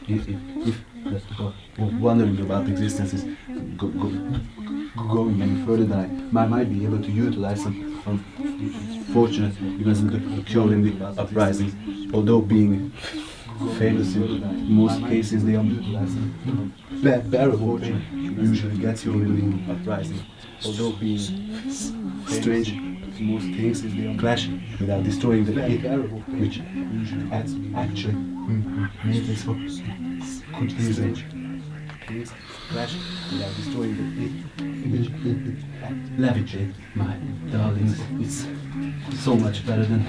if wondering about existence is going any further, then I might be able to utilize some fortunate events that occur in the uprising, although being famous in most cases, they are bearable pain usually gets you in the uprising, although being strange most things clash without destroying the it, which actually makes it for confusing. Things clash without destroying the it, which levitate, my darlings. It's so much better than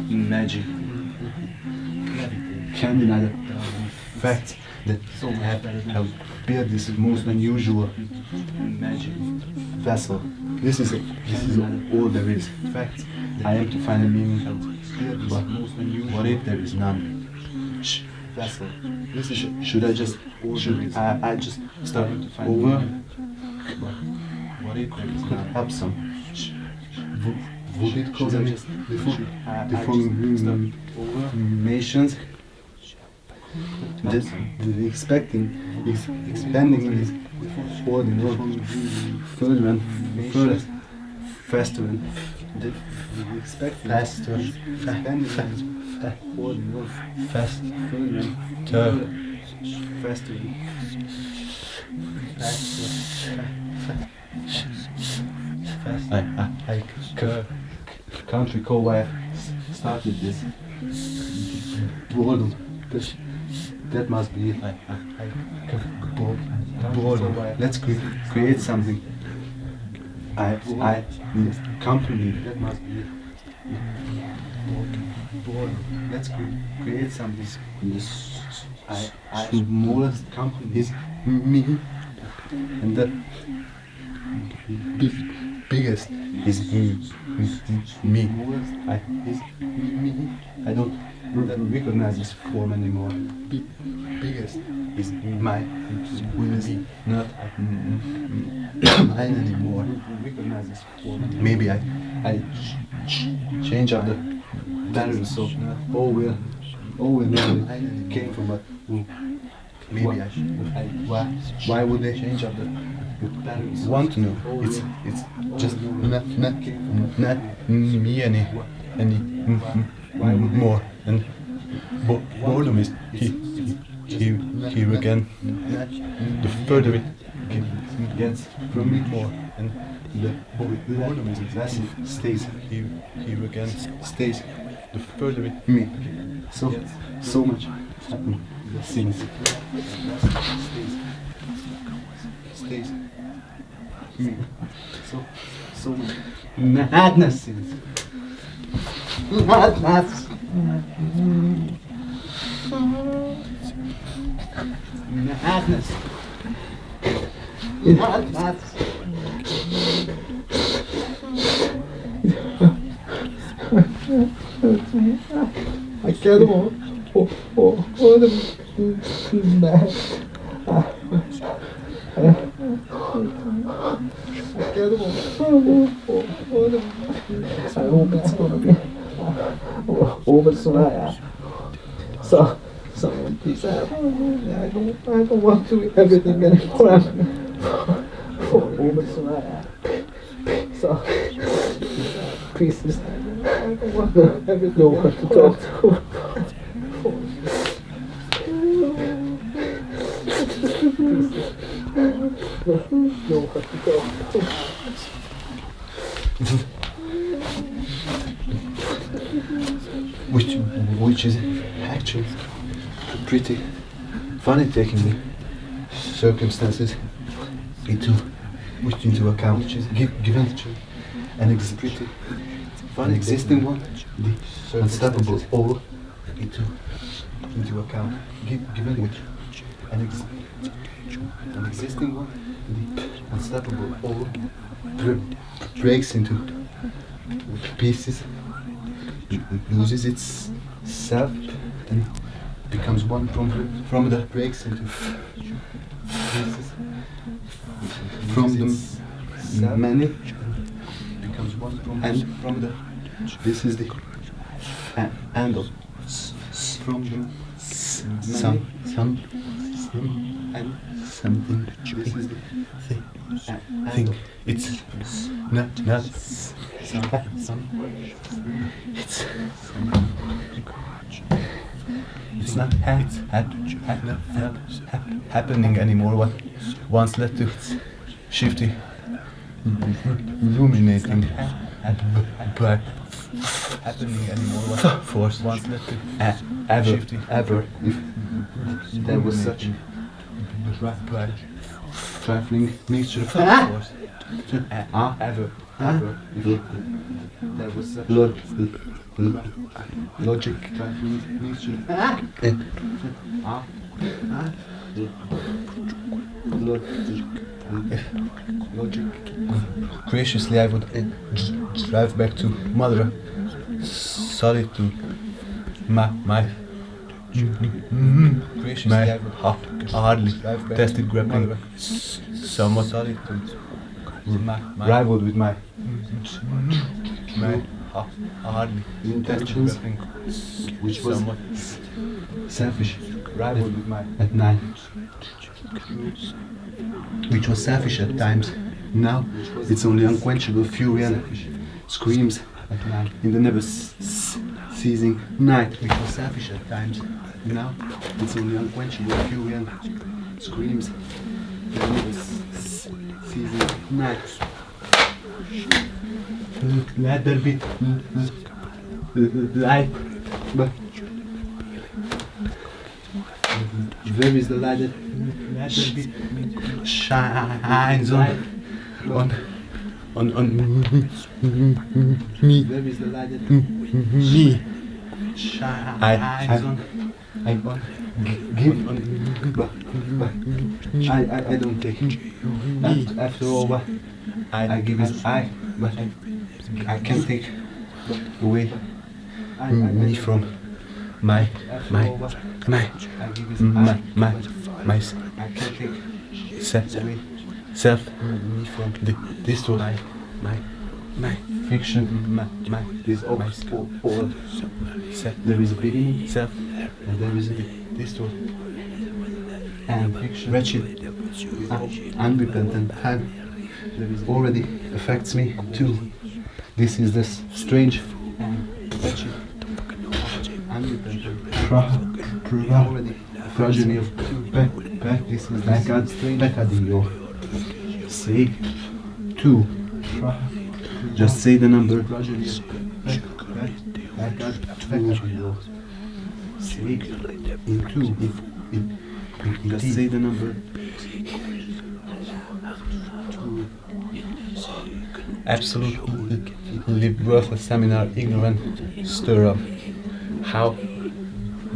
magic. Can't deny the fact that have built this most unusual magic vessel. This is all there is. Fact, I am to find a meaning, but what if there is none? Vessel. Should I just start over? What if there is none? Have some. Would it cause any deformations? The expanding is ordinary, further and further, faster and faster, ordinary, faster, faster, I can't recall why I started this. Boredom. That must be it. Boredom. Let's create something. I need company. That must be it. Boredom. Let's create something. I smallest company is me, and the biggest is me. I don't recognize this form anymore. Biggest is my will be not mine anymore. Recognize this form. Maybe I change up the patterns, so all will know it came from, but maybe I should. Why would they change up the patterns? Want to know? It's just not me any more, and boredom is here again. The further it gets from me more, and the boredom is excessive, stays here again, stays. The further it me, so much things stays me, so much madness. Madness. Madness. Madness. I can't walk. I hope it's gonna be over tonight. So someone please help. I don't want to do everything anymore. Over tonight. So please, I don't want to everything. No one to talk to. No one to talk to. Which is actually pretty funny, taking the circumstances into account, which is given an pretty funny existing one, the unstoppable all into account, given which an existing one, the unstoppable all breaks into pieces, loses its self and becomes one from the breaks into pieces from the many becomes one from the this is the end of from the something. This is the thing. It's not it's not happening anymore. What once led to shifty, illuminating, but happening anymore. What force once led to ever, if there was such trifling nature of force. Ever, if there was such logic, trifling nature. Logic. Graciously, I would drive back to Mother Solitude. My graciously, I would hardly tested grappling somewhat solitude. Rivaled with my hardly intentions, which was somewhat selfish. Rivaled with my at night, which was selfish at times. Now it's only unquenchable fury and screams at night in the never ceasing night, which was selfish at times. Now it's only unquenchable fury and screams in the never ceasing night. Let there be light, but where is the light that shines on me? Where is the light that me shines on? I don't take after all what I give is I, but I can't take away me from my self me from this to my fiction, this all there is a beginning self and there is this to and fiction wretched unrepentant hand there is already affects me too. This is this strange and wretched unrepentant already progeny of back. This is the God strange peccadillo. Say two. Just say the number. Progeny of back peccadillo. Say in two. Just say the number. Two. Absolutely worthless seminar, ignorant stir up. How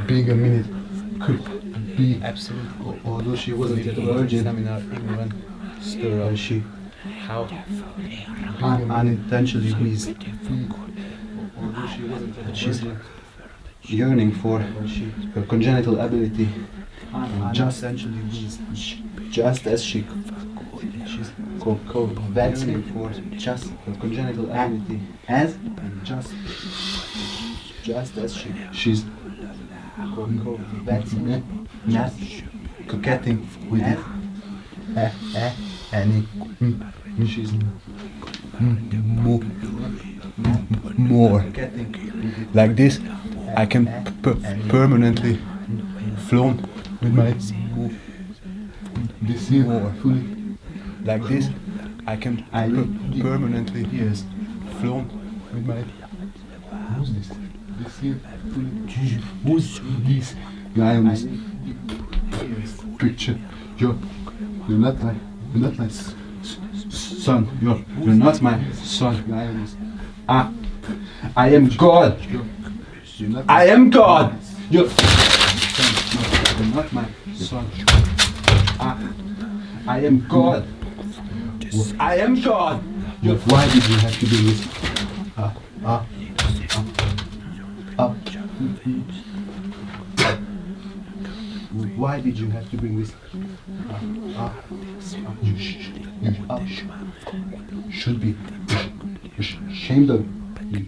big a minute could be absolute, although she wasn't yet a virgin. Seminar, ignorant stir up. She how unintentionally wheezed. Although she wasn't yet a virgin. She's yearning for her congenital ability. Just as she she's coveting for just her congenital ability as and just as she's coquetting with it and she's more like this. I can permanently flown with my this more fully like this. I can permanently flown with my who's this? Who's this guy on this picture? You're not my son. You're not my son. Guy on this. I am God. I am God. You're not my son. I am God. I am God. Why did you have to do this? Why did you have to bring this? You should be ashamed of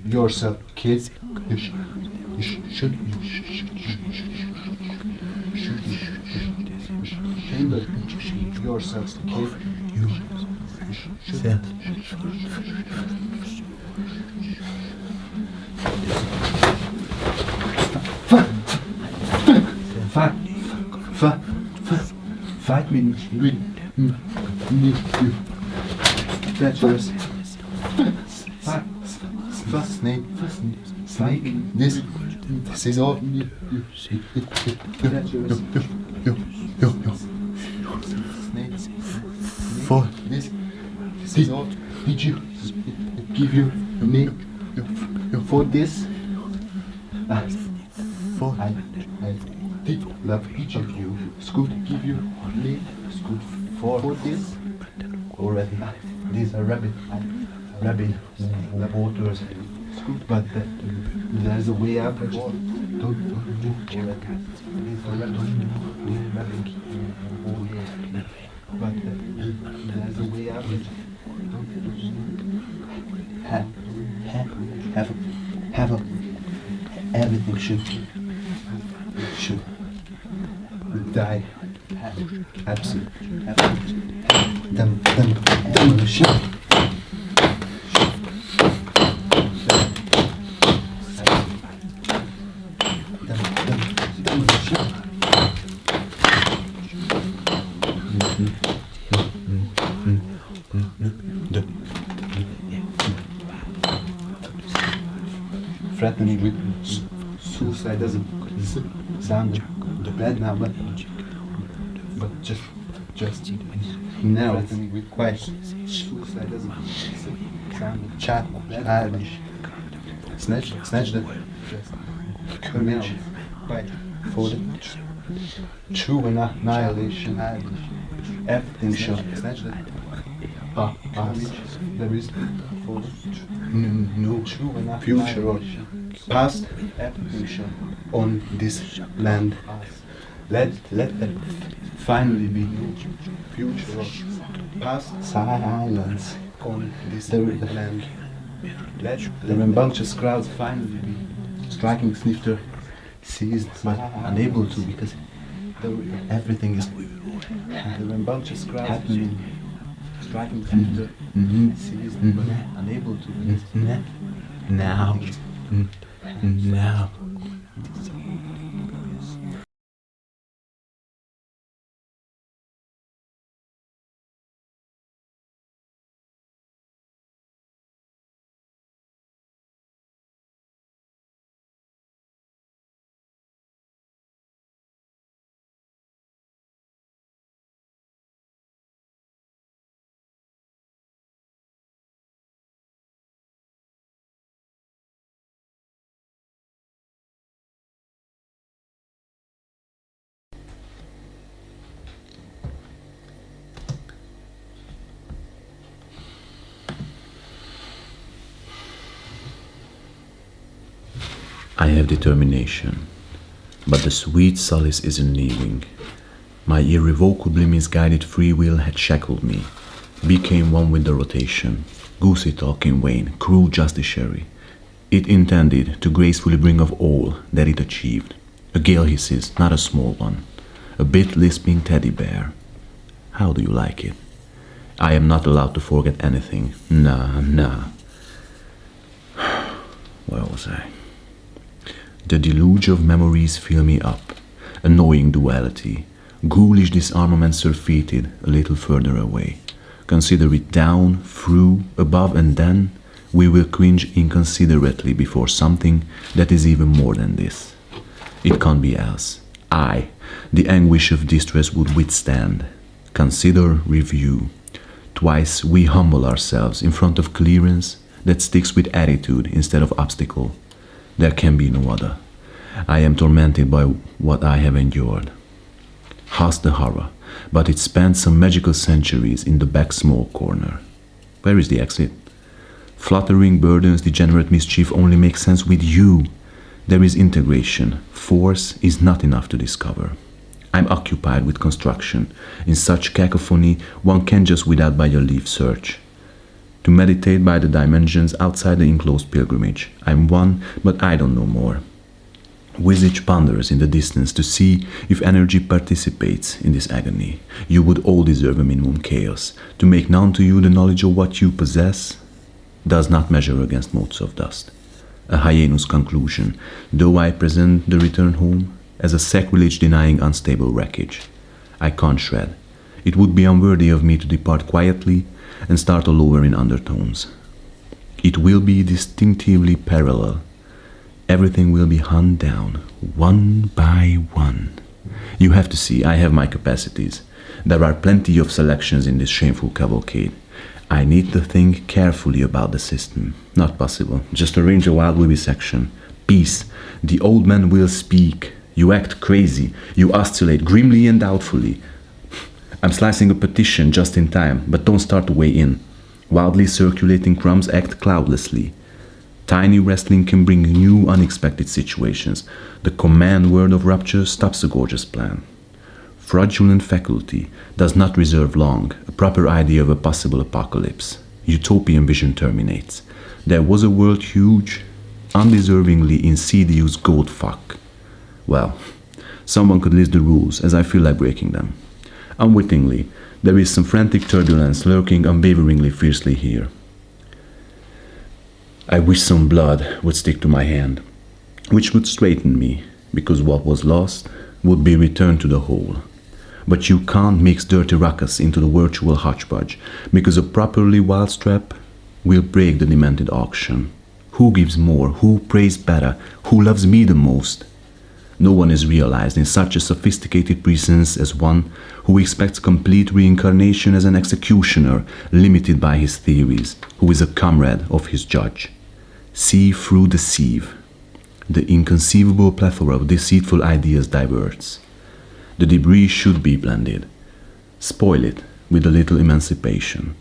yourself, kid. You should remember yourselves, okay? You should. Fight me with you. That's yours. Snake. This is all. That's yours. For this is all. Did you give your name for this? For I did love each of you. School give you name school for this already. These are rabbit waters. But there's a way out. Don't move already. These are rabbit waters. But there's a way out. Have a everything should die. Absolutely. Them evolution. Threatening with suicide doesn't sound bad now, but just now threatening with quite suicide doesn't sound childish. Snatch the courage for the true annihilation. Everything shall snatch the past. There is for no future or past. Everything shall on this land. Let that finally be future or past silence on this land. Let the rambunctious crowds finally be striking snifter seized but unable to because everything is the rambunctious crowd happening. Striking snifter seized but unable to now. I have determination, but the sweet solace isn't leaving. My irrevocably misguided free will had shackled me, became one with the rotation, goosey talk in vain, cruel justiciary. It intended to gracefully bring of all that it achieved. A gale hisses, not a small one, a bit lisping teddy bear. How do you like it? I am not allowed to forget anything. Nah. Where was I? The deluge of memories fill me up, annoying duality, ghoulish disarmament surfeited a little further away. Consider it down, through, above, and then we will cringe inconsiderately before something that is even more than this. It can't be else. I, the anguish of distress would withstand. Consider, review. Twice we humble ourselves in front of clearance that sticks with attitude instead of obstacle. There can be no other. I am tormented by what I have endured. Hush the horror, but it spent some magical centuries in the back small corner. Where is the exit? Fluttering burdens, degenerate mischief only make sense with you. There is integration. Force is not enough to discover. I'm occupied with construction. In such cacophony, one can just without by your leave search. To meditate by the dimensions outside the enclosed pilgrimage. I'm one, but I don't know more. Visage ponders in the distance to see if energy participates in this agony. You would all deserve a minimum chaos. To make known to you the knowledge of what you possess does not measure against motes of dust. A hyena's conclusion, though I present the return home as a sacrilege-denying unstable wreckage. I can't shred. It would be unworthy of me to depart quietly and start all over in undertones. It will be distinctively parallel. Everything will be hunt down, one by one. You have to see, I have my capacities. There are plenty of selections in this shameful cavalcade. I need to think carefully about the system. Not possible. Just arrange a wild vivisection. Peace. The old man will speak. You act crazy. You oscillate grimly and doubtfully. I'm slicing a petition just in time, but don't start to weigh in. Wildly circulating crumbs act cloudlessly. Tiny wrestling can bring new unexpected situations. The command word of rupture stops a gorgeous plan. Fraudulent faculty does not reserve long a proper idea of a possible apocalypse. Utopian vision terminates. There was a world huge, undeservingly insidious gold fuck. Well, someone could list the rules as I feel like breaking them. Unwittingly, there is some frantic turbulence lurking unwaveringly fiercely here. I wish some blood would stick to my hand, which would straighten me, because what was lost would be returned to the whole. But you can't mix dirty ruckus into the virtual hodgepodge, because a properly wild strap will break the demented auction. Who gives more? Who prays better? Who loves me the most? No one is realized in such a sophisticated presence as one who expects complete reincarnation as an executioner, limited by his theories, who is a comrade of his judge. See through the sieve. The inconceivable plethora of deceitful ideas diverts. The debris should be blended. Spoil it with a little emancipation.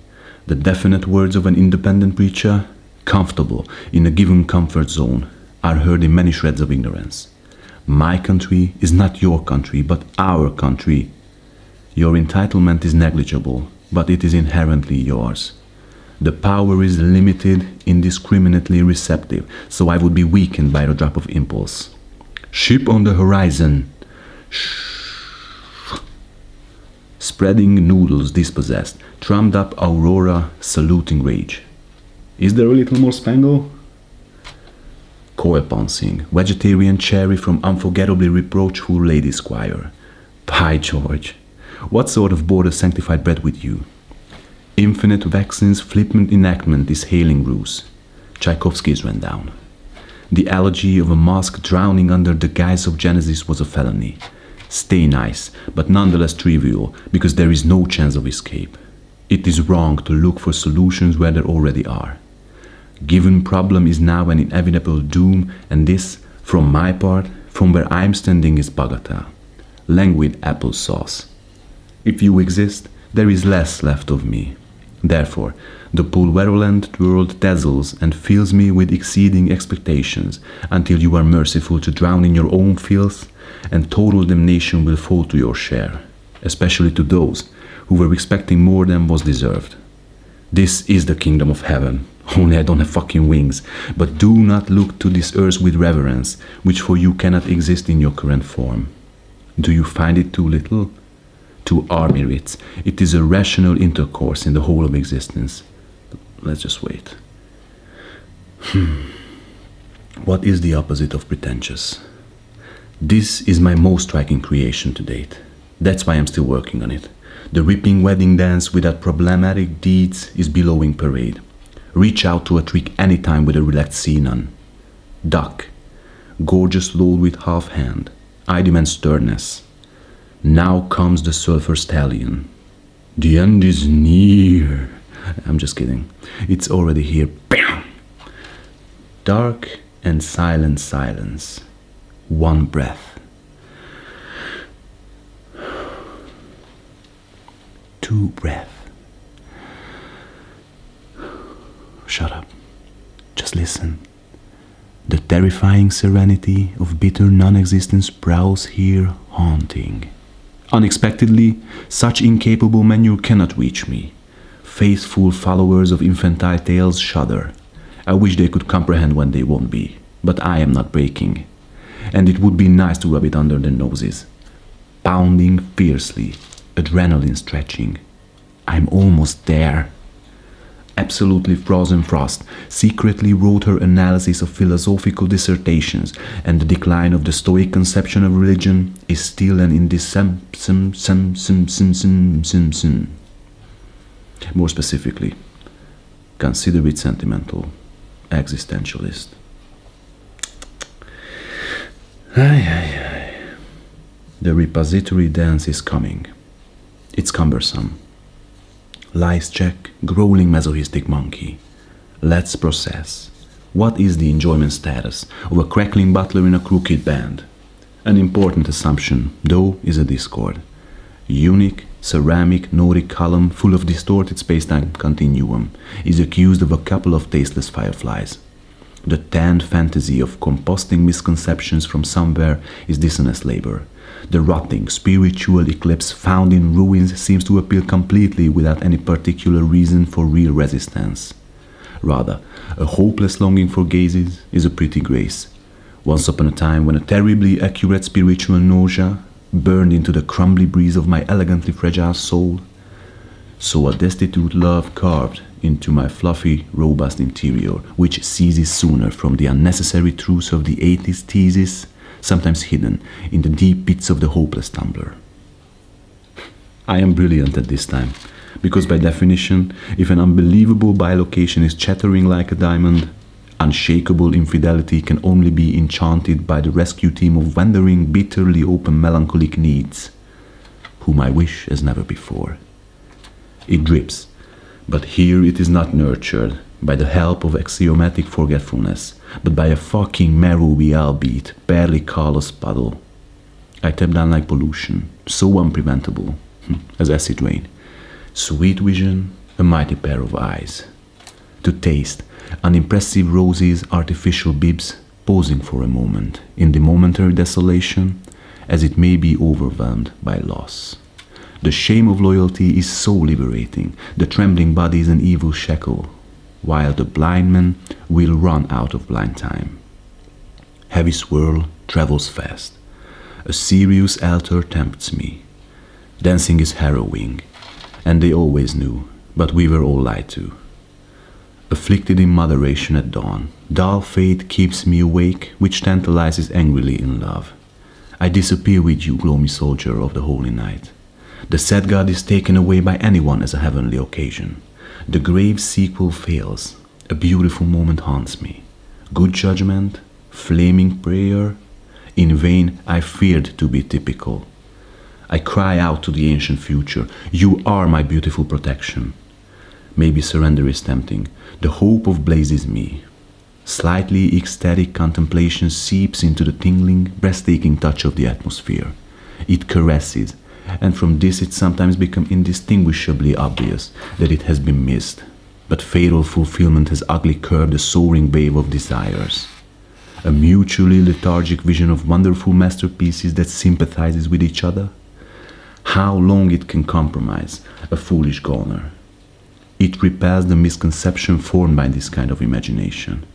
The definite words of an independent preacher, comfortable in a given comfort zone, are heard in many shreds of ignorance. My country is not your country, but our country. Your entitlement is negligible, but it is inherently yours. The power is limited, indiscriminately receptive, so I would be weakened by a drop of impulse. Ship on the horizon. Spreading noodles dispossessed, trammed up aurora, saluting rage. Is there a little more spangle? Coelponsing, vegetarian cherry from unforgettably reproachful lady squire. By George, what sort of border sanctified bread with you? Infinite vaccines flippant enactment is hailing ruse. Tchaikovsky's ran down. The allergy of a mask drowning under the guise of Genesis was a felony. Stay nice, but nonetheless trivial, because there is no chance of escape. It is wrong to look for solutions where there already are. Given problem is now an inevitable doom, and this, from my part, from where I'm standing, is bagatelle. Languid applesauce. If you exist, there is less left of me. Therefore, the pulverulent world dazzles and fills me with exceeding expectations, until you are merciful to drown in your own filth, and total damnation will fall to your share, especially to those who were expecting more than was deserved. This is the kingdom of heaven, only I don't have fucking wings. But do not look to this earth with reverence, which for you cannot exist in your current form. Do you find it too little? To our merits, it is a rational intercourse in the whole of existence. Let's just wait. What is the opposite of pretentious? This is my most striking creation to date. That's why I'm still working on it. The ripping wedding dance without problematic deeds is billowing parade. Reach out to a trick anytime with a relaxed scene. Duck. Gorgeous load with half hand. I demand sternness. Now comes the sulfur stallion. The end is near. I'm just kidding. It's already here. Bam! Dark and silent silence. One breath. Two breaths. Shut up. Just listen. The terrifying serenity of bitter non-existence prowls here, haunting. Unexpectedly, such incapable manure cannot reach me. Faithful followers of infantile tales shudder. I wish they could comprehend when they won't be, but I am not breaking. and it would be nice to rub it under their noses. Pounding fiercely, adrenaline stretching. I'm almost there. Absolutely frozen frost secretly wrote her analysis of philosophical dissertations, and the decline of the Stoic conception of religion is still an More specifically, consider it sentimental, existentialist. The repository dance is coming. It's cumbersome. Lies check, growling masochistic monkey. Let's process. What is the enjoyment status of a crackling butler in a crooked band? An important assumption, though, is a discord. Unique, ceramic, Nordic column full of distorted space-time continuum is accused of a couple of tasteless fireflies. The tanned fantasy of composting misconceptions from somewhere is dishonest labor. The rotting spiritual eclipse found in ruins seems to appeal completely without any particular reason for real resistance. Rather, a hopeless longing for gazes is a pretty grace. Once upon a time, when a terribly accurate spiritual nausea burned into the crumbly breeze of my elegantly fragile soul, so a destitute love carved into my fluffy, robust interior, which ceases sooner from the unnecessary truths of the atheist thesis, sometimes hidden in the deep pits of the hopeless tumbler. I am brilliant at this time, because by definition, if an unbelievable bilocation is chattering like a diamond, unshakable infidelity can only be enchanted by the rescue team of wandering, bitterly open melancholic needs, whom I wish as never before. It drips, but here it is not nurtured by the help of axiomatic forgetfulness, but by a fucking marrowy albeit barely callous puddle. I tap down like pollution, so unpreventable, as acid rain. Sweet vision, a mighty pair of eyes. To taste, unimpressive roses, artificial bibs, posing for a moment, in the momentary desolation, as it may be overwhelmed by loss. The shame of loyalty is so liberating, the trembling body is an evil shackle, while the blind man will run out of blind time. Heavy swirl travels fast. A serious altar tempts me. Dancing is harrowing, and they always knew, but we were all lied to. Afflicted in moderation at dawn, dull fate keeps me awake, which tantalizes angrily in love. I disappear with you, gloomy soldier of the holy night. The sad god is taken away by anyone as a heavenly occasion. The grave sequel fails. A beautiful moment haunts me. Good judgment, flaming prayer. In vain I feared to be typical. I cry out to the ancient future, you are my beautiful protection. Maybe surrender is tempting. The hope of blazes me. Slightly ecstatic contemplation seeps into the tingling, breathtaking touch of the atmosphere. It caresses, and from this it sometimes becomes indistinguishably obvious that it has been missed. But fatal fulfillment has ugly curbed the soaring wave of desires. A mutually lethargic vision of wonderful masterpieces that sympathizes with each other. How long it can compromise a foolish goner. It repels the misconception formed by this kind of imagination.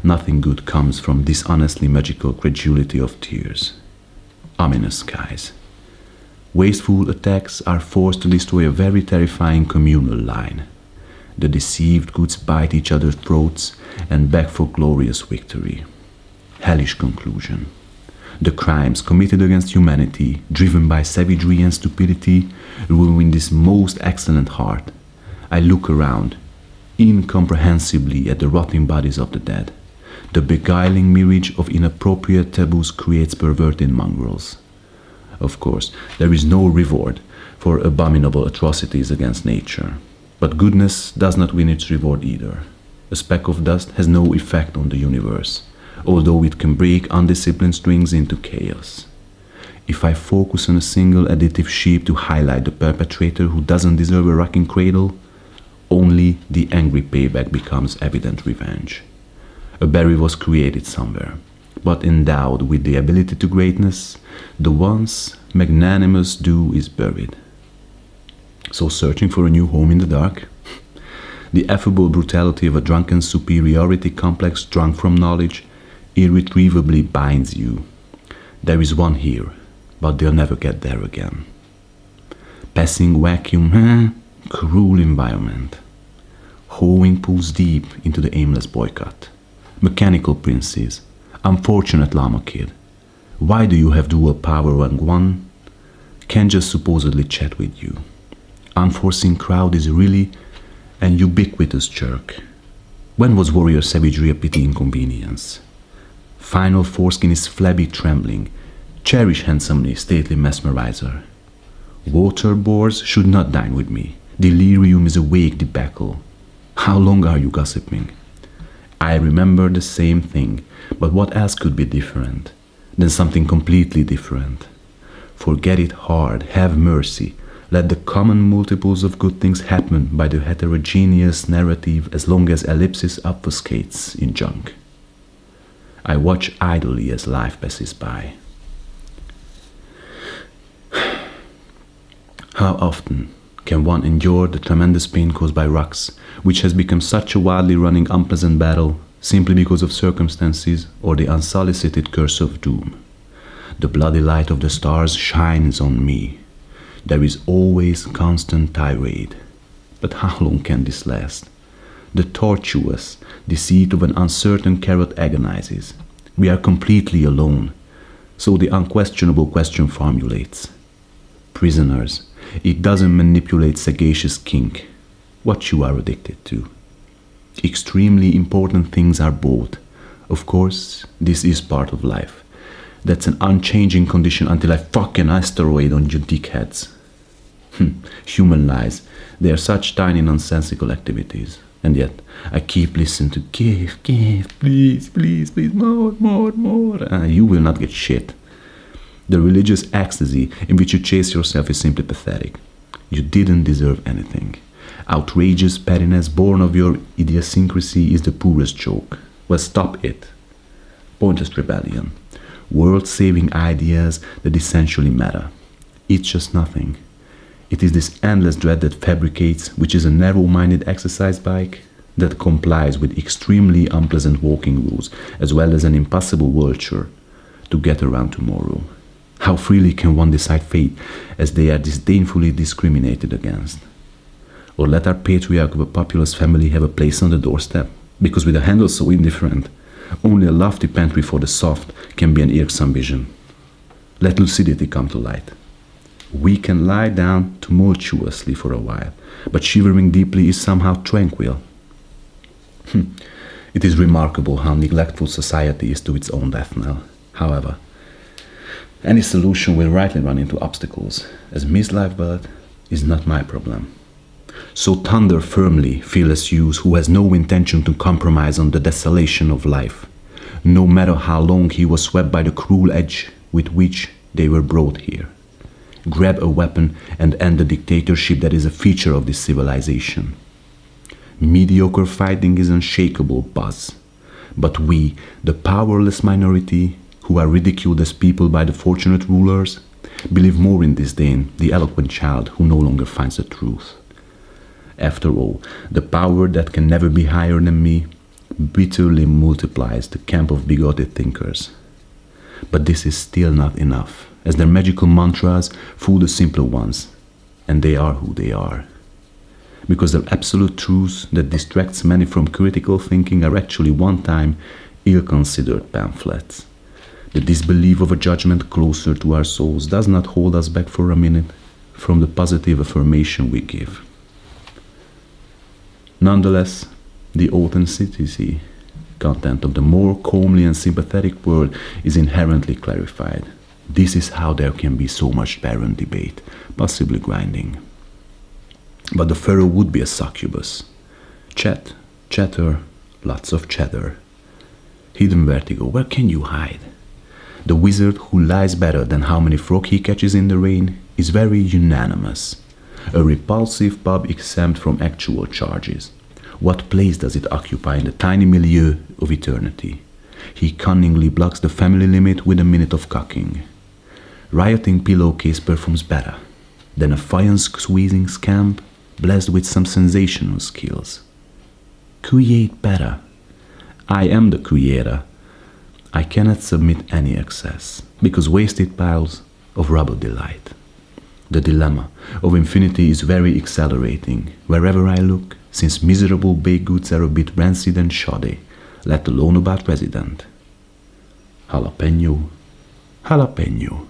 Nothing good comes from dishonestly magical credulity of tears. Ominous skies. Wasteful attacks are forced to destroy a very terrifying communal line. The deceived goods bite each other's throats and beg for glorious victory. Hellish conclusion. The crimes committed against humanity, driven by savagery and stupidity, ruin this most excellent heart. I look around, incomprehensibly at the rotting bodies of the dead. The beguiling mirage of inappropriate taboos creates perverted mongrels. Of course, there is no reward for abominable atrocities against nature. But goodness does not win its reward either. A speck of dust has no effect on the universe, although it can break undisciplined strings into chaos. If I focus on a single additive sheep to highlight the perpetrator who doesn't deserve a rocking cradle, only the angry payback becomes evident revenge. A berry was created somewhere, but endowed with the ability to greatness, the once magnanimous dew is buried. So searching for a new home in the dark? The affable brutality of a drunken superiority complex drunk from knowledge irretrievably binds you, There is one here, but they'll never get there again. Passing vacuum, cruel environment. Hoeing pulls deep into the aimless boycott. Mechanical princes, unfortunate llama kid. Why do you have dual power when one can just supposedly chat with you? Unforeseen crowd is really an ubiquitous jerk. When was warrior savagery a petty inconvenience? Final foreskin is flabby trembling. Cherish handsomely stately mesmerizer. Water boars should not dine with me. Delirium is a wake debacle. How long are you gossiping? I remember the same thing, but what else could be different than something completely different? Forget it hard, have mercy. Let the common multiples of good things happen by the heterogeneous narrative as long as ellipsis obfuscates in junk. I watch idly as life passes by. How often can one endure the tremendous pain caused by rocks, which has become such a wildly running unpleasant battle simply because of circumstances or the unsolicited curse of doom? The bloody light of the stars shines on me. There is always constant tirade. But how long can this last? The tortuous deceit of an uncertain carrot agonizes. We are completely alone. So the unquestionable question formulates. Prisoners, it doesn't manipulate sagacious kink. What you are addicted to. Extremely important things are both. Of course, this is part of life. That's an unchanging condition until I fuck an asteroid on your dickheads. Human lies. They are such tiny nonsensical activities. And yet, I keep listening to give, please, please, please, more. You will not get shit. The religious ecstasy in which you chase yourself is simply pathetic. You didn't deserve anything. Outrageous pettiness born of your idiosyncrasy is the poorest joke. Well, stop it. Pointless rebellion. World-saving ideas that essentially matter. It's just nothing. It is this endless dread that fabricates, which is a narrow-minded exercise bike that complies with extremely unpleasant walking rules, as well as an impossible vulture to get around tomorrow. How freely can one decide fate as they are disdainfully discriminated against? Or let our patriarch of a populous family have a place on the doorstep, because with a handle so indifferent, only a lofty pantry for the soft can be an irksome vision. Let lucidity come to light. We can lie down tumultuously for a while, but shivering deeply is somehow tranquil. It is remarkable how neglectful society is to its own death knell. However, any solution will rightly run into obstacles, as Miss Lifebird is not my problem. So thunder firmly, fearless youth who has no intention to compromise on the desolation of life, no matter how long he was swept by the cruel edge with which they were brought here. Grab a weapon and end the dictatorship that is a feature of this civilization. Mediocre fighting is unshakable buzz, but we, the powerless minority, who are ridiculed as people by the fortunate rulers, believe more in this than the eloquent child who no longer finds the truth. After all, the power that can never be higher than me bitterly multiplies the camp of bigoted thinkers. But this is still not enough, as their magical mantras fool the simpler ones, and they are who they are. Because their absolute truths that distracts many from critical thinking are actually one-time, ill-considered pamphlets. The disbelief of a judgment closer to our souls does not hold us back for a minute from the positive affirmation we give. Nonetheless, the authenticity content of the more comely and sympathetic world is inherently clarified. This is how there can be so much barren debate, possibly grinding. But the pharaoh would be a succubus. Chat, chatter, lots of chatter. Hidden vertigo, where can you hide? The wizard who lies better than how many frog he catches in the rain is very unanimous. A repulsive pub exempt from actual charges. What place does it occupy in the tiny milieu of eternity? He cunningly blocks the family limit with a minute of cocking. Rioting pillowcase performs better than a faience-squeezing scamp blessed with some sensational skills. Create better. I am the creator. I cannot submit any excess. because wasted piles of rubble delight. The dilemma of infinity is very exhilarating wherever I look, since miserable baked goods are a bit rancid and shoddy, let alone about President. Jalapeno, jalapeno.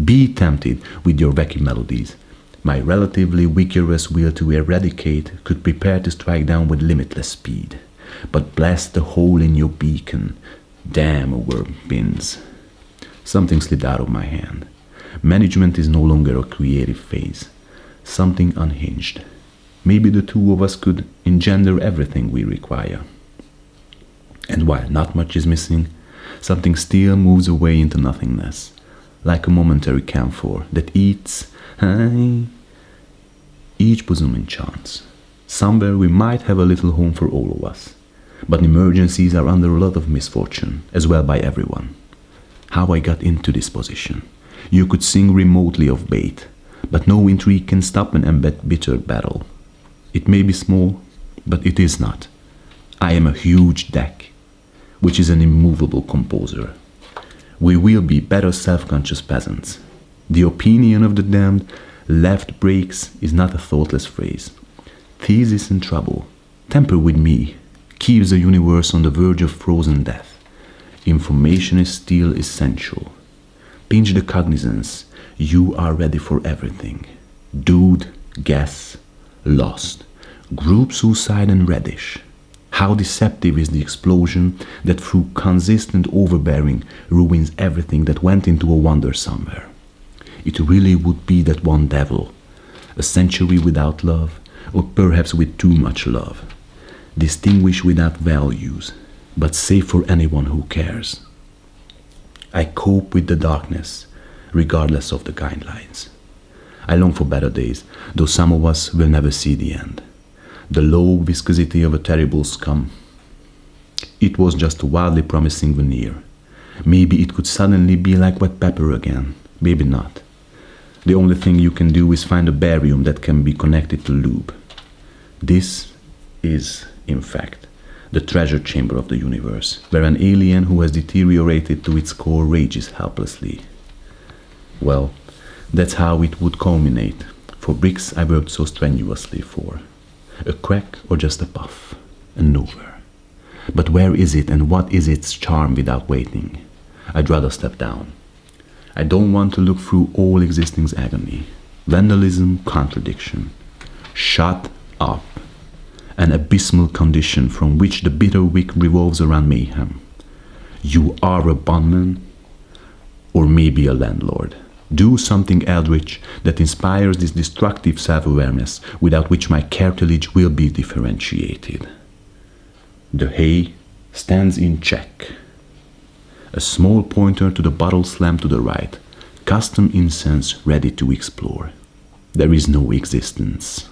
Be tempted with your wacky melodies. My relatively vigorous will to eradicate could prepare to strike down with limitless speed. But blast the hole in your beacon. Damn over bins. Something slipped out of my hand. Management is no longer a creative phase. Something unhinged. Maybe the two of us could engender everything we require. And while not much is missing, something still moves away into nothingness, like a momentary camphor that eats each bosom in chance. Somewhere we might have a little home for all of us, but emergencies are under a lot of misfortune, as well by everyone. How I got into this position. You could sing remotely of bait, but no intrigue can stop an embittered battle. It may be small, but it is not. I am a huge deck, which is an immovable composer. We will be better self-conscious peasants. The opinion of the damned left breaks is not a thoughtless phrase. Thesis in trouble, temper with me, keeps the universe on the verge of frozen death. Information is still essential. Pinch the cognizance, you are ready for everything. Dude, guess, lost. Group suicide and reddish. How deceptive is the explosion that through consistent overbearing ruins everything that went into a wonder somewhere. It really would be that one devil, a century without love, or perhaps with too much love. Distinguished without values, but safe for anyone who cares. I cope with the darkness, regardless of the guidelines. I long for better days, though some of us will never see the end. The low viscosity of a terrible scum. It was just a wildly promising veneer. Maybe it could suddenly be like wet pepper again. Maybe not. The only thing you can do is find a barium that can be connected to lube. This is, in fact, the treasure chamber of the universe, where an alien who has deteriorated to its core rages helplessly. Well, that's how it would culminate, for bricks I worked so strenuously for. A crack or just a puff, and nowhere. But where is it and what is its charm without waiting? I'd rather step down. I don't want to look through all existing's agony, vandalism, contradiction. Shut up. An abysmal condition from which the bitter wick revolves around mayhem. You are a bondman, or maybe a landlord. Do something eldritch that inspires this destructive self-awareness without which my cartilage will be differentiated. The hay stands in check. A small pointer to the bottle slammed to the right. Custom incense ready to explore. There is no existence.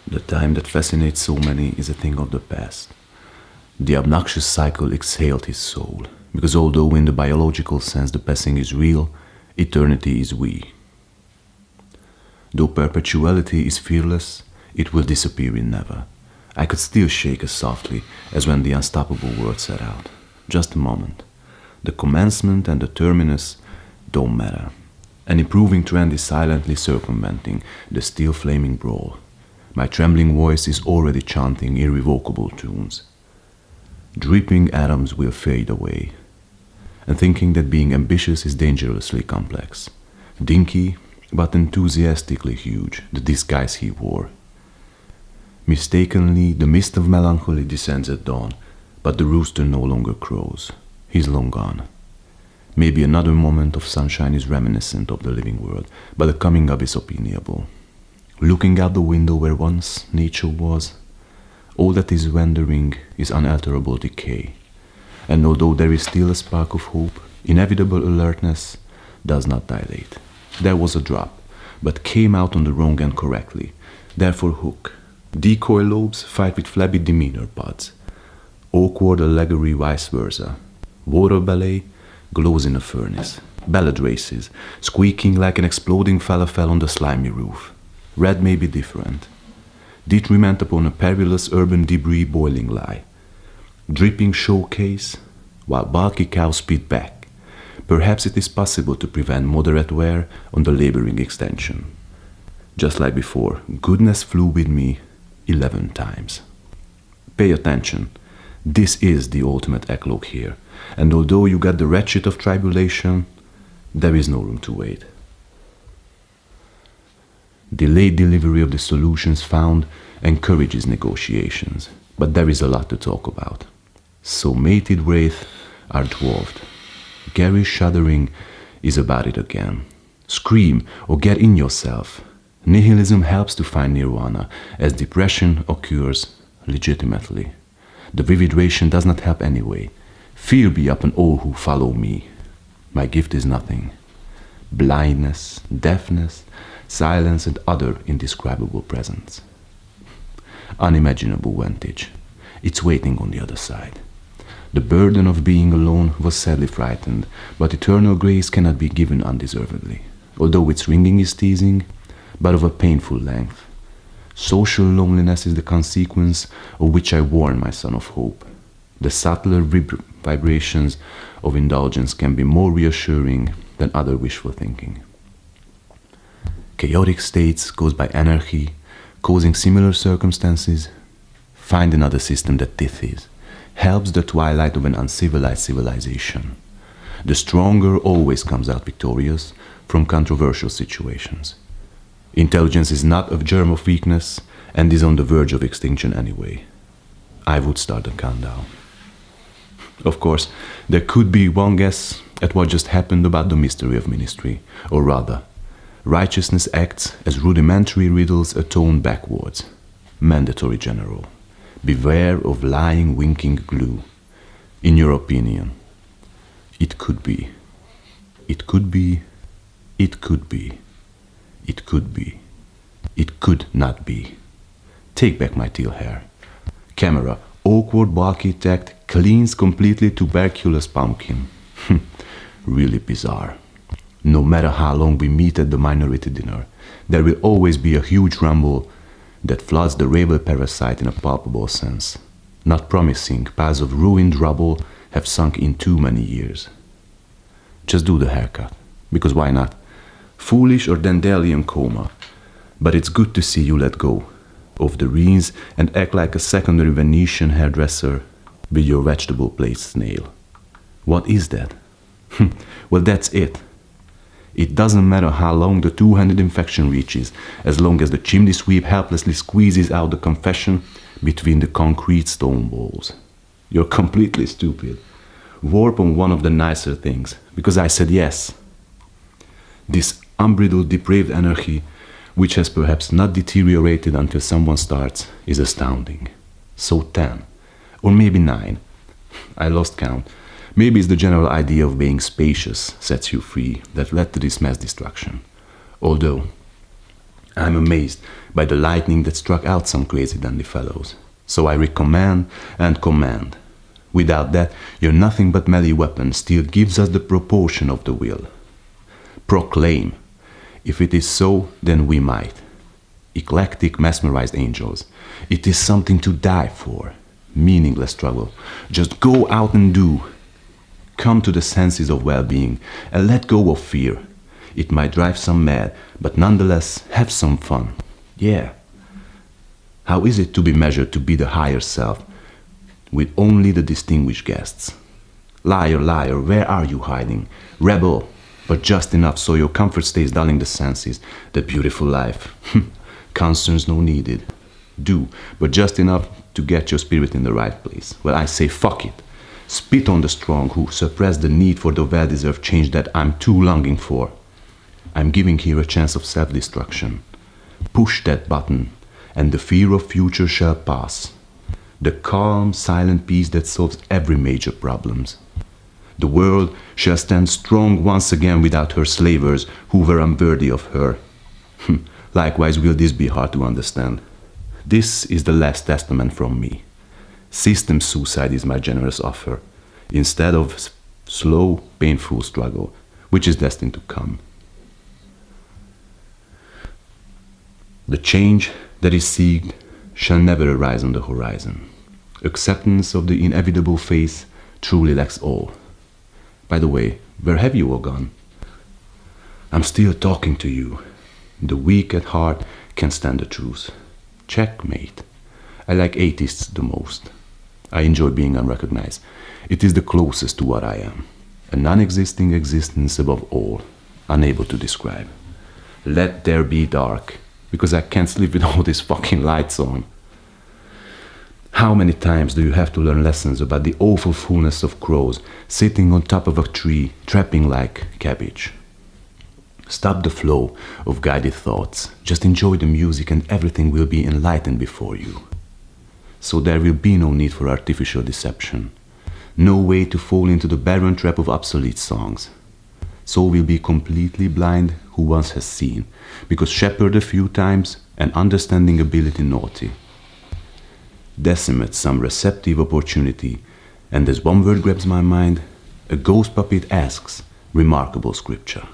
The time that fascinates so many is a thing of the past. The obnoxious cycle exhaled his soul, because although in the biological sense the passing is real, eternity is we. Though perpetuality is fearless, it will disappear in never. I could still shake as softly as when the unstoppable word set out. Just a moment. The commencement and the terminus don't matter. An improving trend is silently circumventing the still flaming brawl. My trembling voice is already chanting irrevocable tunes. Dripping atoms will fade away, and thinking that being ambitious is dangerously complex. Dinky, but enthusiastically huge, the disguise he wore. Mistakenly, the mist of melancholy descends at dawn, but the rooster no longer crows. He's long gone. Maybe another moment of sunshine is reminiscent of the living world, but the coming up is opinionable. Looking out the window where once nature was, all that is wandering is unalterable decay. And although there is still a spark of hope, inevitable alertness does not dilate. There was a drop, but came out on the wrong end correctly. Therefore hook. Decoy lobes fight with flabby demeanor pods. Awkward allegory vice versa. Water ballet glows in a furnace. Ballad races, squeaking like an exploding falafel on the slimy roof. Red may be different. Detriment upon a perilous urban debris boiling lie. Dripping showcase, while bulky cows spit back. Perhaps it is possible to prevent moderate wear on the laboring extension. Just like before, goodness flew with me 11 times. Pay attention. This is the ultimate eclogue here, and although you got the ratchet of tribulation, there is no room to wait. Delayed delivery of the solutions found encourages negotiations, but there is a lot to talk about. So mated wraith are dwarfed. Garish shuddering is about it again. Scream or get in yourself. Nihilism helps to find nirvana, as depression occurs legitimately. The vivid ration does not help anyway. Fear be upon all who follow me. My gift is nothing. Blindness, deafness, silence, and other indescribable presence. Unimaginable vantage. It's waiting on the other side. The burden of being alone was sadly frightened, but eternal grace cannot be given undeservedly, although its ringing is teasing, but of a painful length. Social loneliness is the consequence of which I warn my son of hope. The subtler vibrations of indulgence can be more reassuring than other wishful thinking. Chaotic states caused by anarchy, causing similar circumstances, find another system that tithes, helps the twilight of an uncivilized civilization. The stronger always comes out victorious from controversial situations. Intelligence is not a germ of weakness and is on the verge of extinction anyway. I would start a countdown. Of course, there could be one guess at what just happened about the mystery of ministry, or rather, righteousness acts as rudimentary riddles atoned backwards. Mandatory general. Beware of lying, winking glue. In your opinion, it could be. It could be. It could be. It could be. It could not be. Take back my teal hair. Camera, awkward, bulky tact, cleans completely tuberculous pumpkin. Really bizarre. No matter how long we meet at the minority dinner, there will always be a huge rumble that floods the rebel parasite in a palpable sense. Not promising, piles of ruined rubble have sunk in too many years. Just do the haircut, because why not? Foolish or Dandelion coma, but it's good to see you let go of the reins and act like a secondary Venetian hairdresser with your vegetable plate snail. What is that? Well, that's it. It doesn't matter how long the two-handed infection reaches, as long as the chimney sweep helplessly squeezes out the confession between the concrete stone walls. You're completely stupid. Warp on one of the nicer things, because I said yes. This unbridled, depraved anarchy, which has perhaps not deteriorated until someone starts, is astounding. So 10, or maybe 9. I lost count. Maybe it's the general idea of being spacious sets you free that led to this mass destruction. Although, I'm amazed by the lightning that struck out some crazy dandy fellows. So I recommend and command Without that, your nothing but melee weapon still gives us the proportion of the will. Proclaim. If it is so, then we might. Eclectic, mesmerized angels. It is something to die for. Meaningless struggle. Just go out and do. Come to the senses of well-being and let go of fear. It might drive some mad, but nonetheless have some fun. Yeah. How is it to be measured to be the higher self, with only the distinguished guests? Liar, liar, where are you hiding? Rebel, but just enough so your comfort stays dulling the senses. The beautiful life. Concerns no needed. Do, but just enough to get your spirit in the right place. Well, I say fuck it. Spit on the strong who suppress the need for the well-deserved change that I'm too longing for. I'm giving here a chance of self-destruction. Push that button, and the fear of future shall pass. The calm, silent peace that solves every major problems. The world shall stand strong once again without her slavers who were unworthy of her. Likewise will this be hard to understand. This is the last testament from me. System suicide is my generous offer, instead of slow, painful struggle, which is destined to come. The change that is seeked shall never arise on the horizon. Acceptance of the inevitable phase truly lacks all. By the way, where have you all gone? I'm still talking to you. The weak at heart can stand the truth. Checkmate. I like atheists the most. I enjoy being unrecognized. It is the closest to what I am. A non-existing existence above all, unable to describe. Let there be dark, because I can't sleep with all these fucking lights on. How many times do you have to learn lessons about the awful fullness of crows sitting on top of a tree, trapping like cabbage? Stop the flow of guided thoughts. Just enjoy the music and everything will be enlightened before you. So there will be no need for artificial deception. No way to fall into the barren trap of obsolete songs. So will be completely blind who once has seen, because shepherd a few times and understanding ability naughty. Decimate some receptive opportunity, and as one word grabs my mind, a ghost puppet asks, remarkable scripture.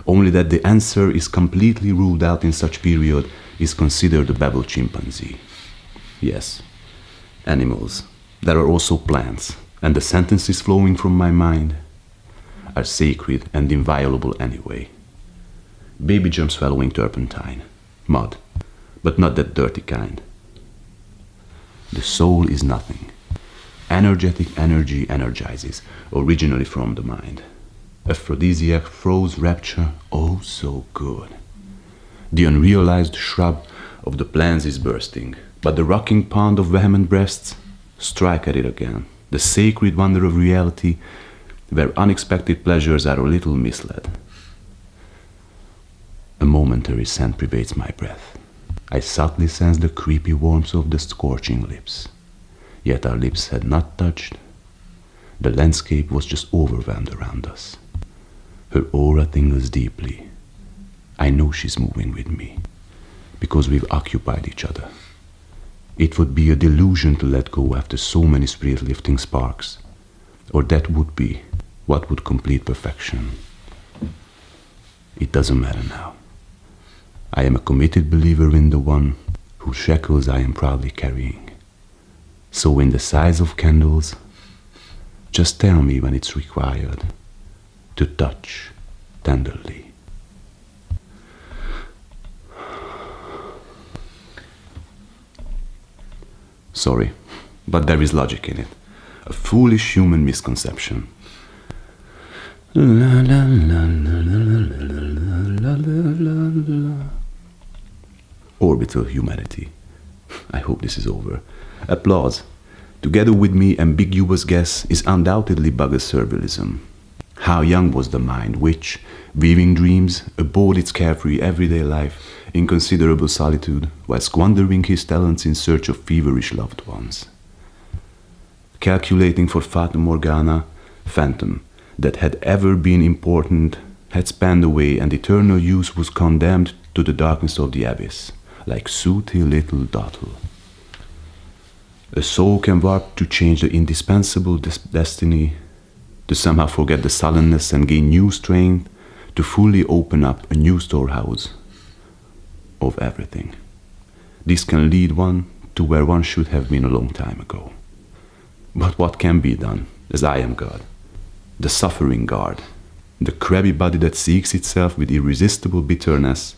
Only that the answer is completely ruled out in such period is considered a babble chimpanzee. Yes, animals. There are also plants, and the sentences flowing from my mind are sacred and inviolable anyway. Baby germs swallowing turpentine, mud, but not that dirty kind. The soul is nothing. Energetic energy energizes, originally from the mind. Aphrodisiac throws rapture, oh so good. The unrealized shrub of the plants is bursting, but the rocking pond of vehement breasts, strike at it again. The sacred wonder of reality, where unexpected pleasures are a little misled. A momentary scent pervades my breath. I subtly sense the creepy warmth of the scorching lips. Yet our lips had not touched. The landscape was just overwhelmed around us. Her aura tingles deeply. I know she's moving with me, because we've occupied each other. It would be a delusion to let go after so many spirit-lifting sparks, or that would be what would complete perfection. It doesn't matter now. I am a committed believer in the one whose shackles I am proudly carrying. So in the size of candles, just tell me when it's required to touch tenderly. Sorry, but there is logic in it. A foolish human misconception. Orbital humanity. I hope this is over. Applause. Together with me, ambiguous guess is undoubtedly bugger servilism. How young was the mind which, weaving dreams, abhorred its carefree everyday life in considerable solitude, while squandering his talents in search of feverish loved ones. Calculating for Fata Morgana, phantom, that had ever been important, had spanned away, and eternal use was condemned to the darkness of the abyss, like sooty little dottle. A soul can warp to change the indispensable destiny, to somehow forget the sullenness and gain new strength, to fully open up a new storehouse of everything. This can lead one to where one should have been a long time ago. But what can be done, as I am God, the suffering God, the crabby body that seeks itself with irresistible bitterness,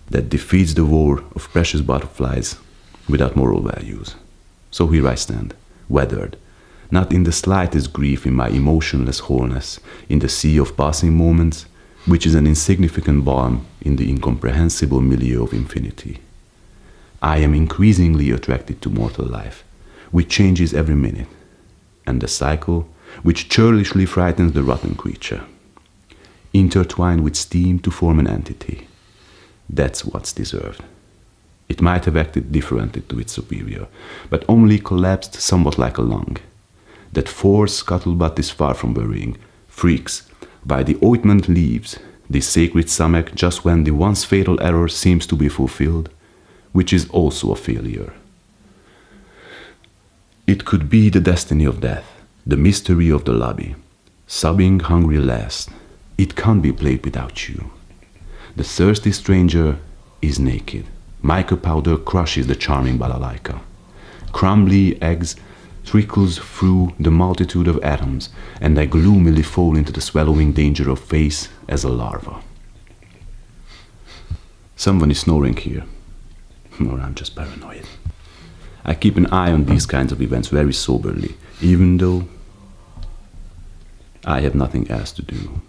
that defeats the war of precious butterflies without moral values. So here I stand, weathered, not in the slightest grief in my emotionless wholeness, in the sea of passing moments, which is an insignificant balm in the incomprehensible milieu of infinity. I am increasingly attracted to mortal life, which changes every minute, and the cycle which churlishly frightens the rotten creature, intertwined with steam to form an entity. That's what's deserved. It might have acted differently to its superior, but only collapsed somewhat like a lung. That force scuttlebutt is far from worrying, freaks, by the ointment leaves, this sacred stomach just when the once fatal error seems to be fulfilled, which is also a failure. It could be the destiny of death, the mystery of the lobby, sobbing hungry last. It can't be played without you. The thirsty stranger is naked. Mica powder crushes the charming balalaika. Crumbly eggs trickles through the multitude of atoms, and I gloomily fall into the swallowing danger of face as a larva. Someone is snoring here, or I'm just paranoid. I keep an eye on these kinds of events very soberly, even though I have nothing else to do.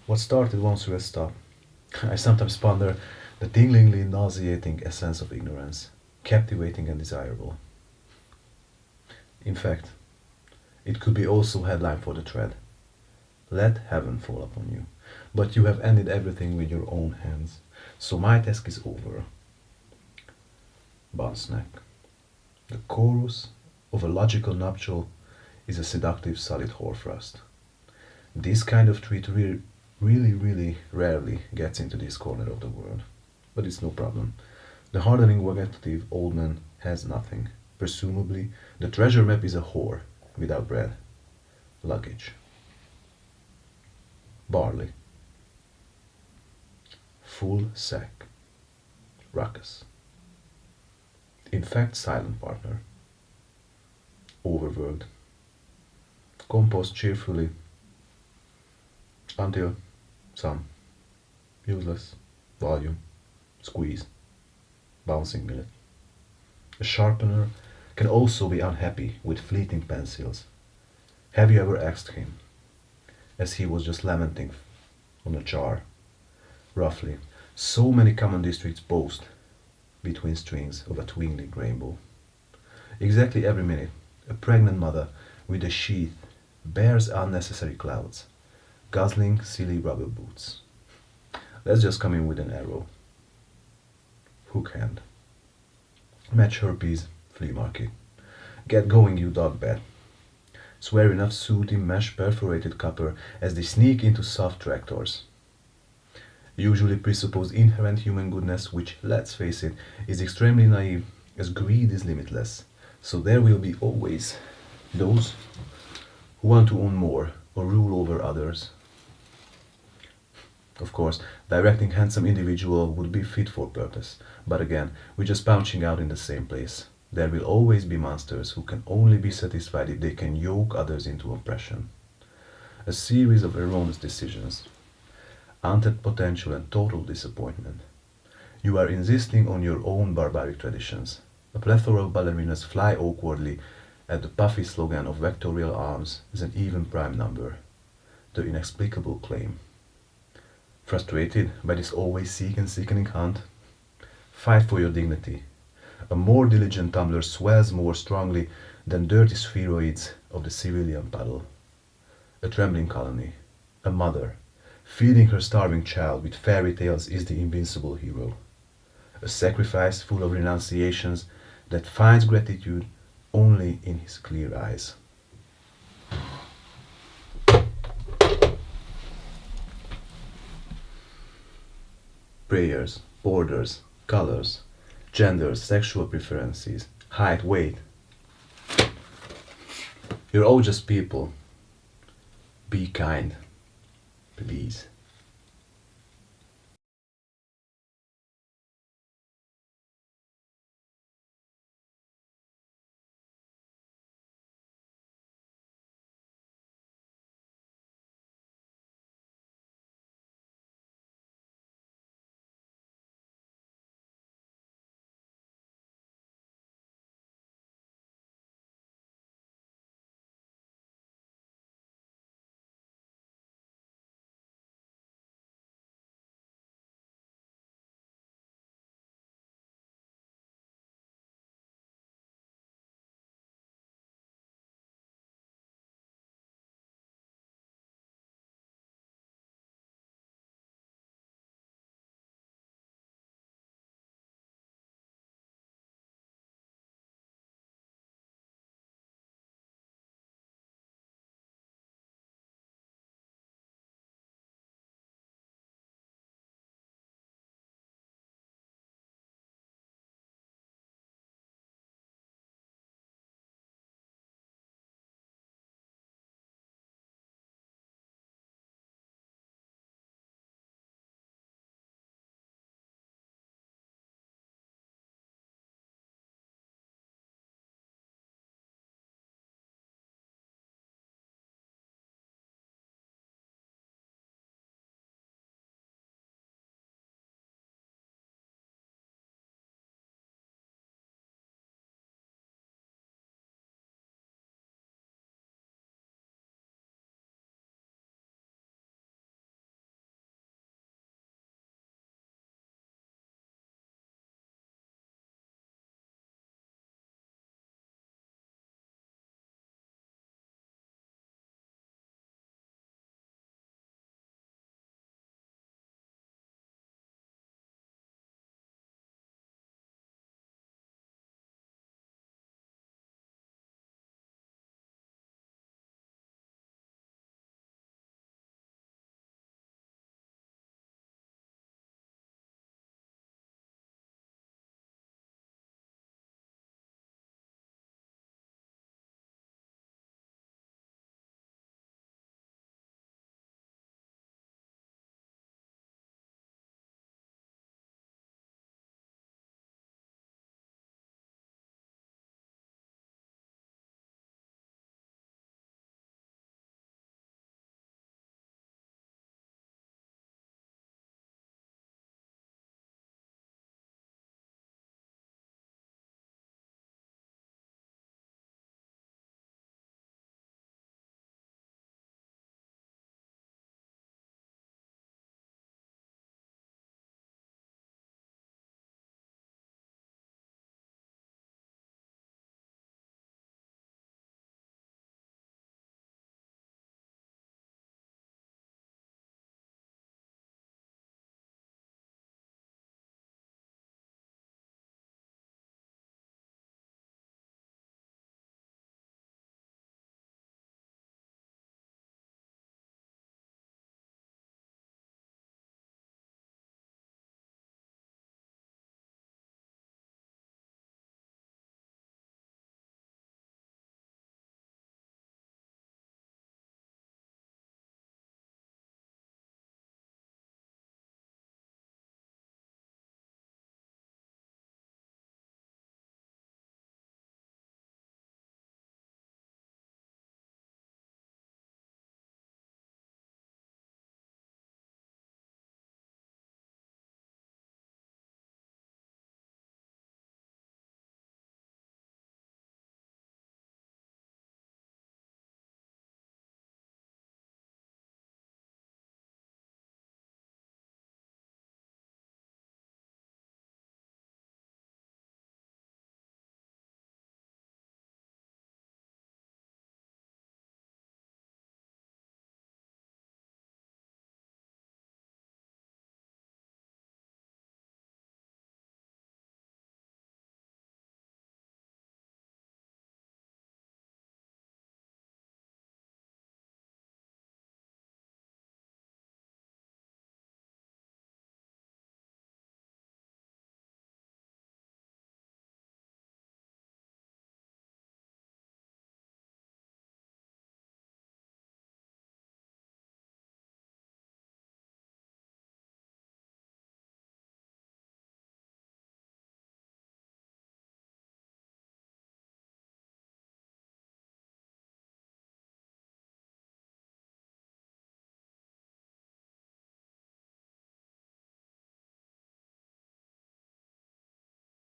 What started once will stop. I sometimes ponder the tinglingly nauseating essence of ignorance, captivating and desirable. In fact, it could be also headline for the thread. Let heaven fall upon you. But you have ended everything with your own hands, so my task is over. Bunsnack. The chorus of a logical nuptial is a seductive solid hoarfrost. This kind of treat really rarely gets into this corner of the world. But it's no problem. The hardening vegetative old man has nothing. Presumably, the treasure map is a whore without bread. Luggage. Barley. Full sack. Ruckus. In fact, silent partner. Overworked. Compost cheerfully until some useless volume squeeze bouncing millet. A sharpener can also be unhappy with fleeting pencils. Have you ever asked him, as he was just lamenting on a jar, roughly, so many common districts boast between strings of a twinkling rainbow. Exactly every minute, a pregnant mother with a sheath bears unnecessary clouds, guzzling silly rubber boots. Let's just come in with an arrow. Hook hand. Match herpes, flea market. Get going, you dog bat. Swear enough sooty mesh perforated copper as they sneak into soft tractors. Usually presuppose inherent human goodness, which, let's face it, is extremely naive, as greed is limitless. So there will be always those who want to own more or rule over others. Of course, directing handsome individual would be fit for purpose, but again, we're just punching out in the same place. There will always be monsters who can only be satisfied if they can yoke others into oppression. A series of erroneous decisions, untapped potential and total disappointment. You are insisting on your own barbaric traditions. A plethora of ballerinas fly awkwardly at the puffy slogan of vectorial arms is an even prime number. The inexplicable claim. Frustrated by this always seek and sickening hunt? Fight for your dignity. A more diligent tumbler swells more strongly than dirty spheroids of the civilian puddle. A trembling colony. A mother, feeding her starving child with fairy tales is the invincible hero. A sacrifice full of renunciations that finds gratitude only in his clear eyes. Prayers, borders, colors, genders, sexual preferences, height, weight. You're all just people. Be kind, please.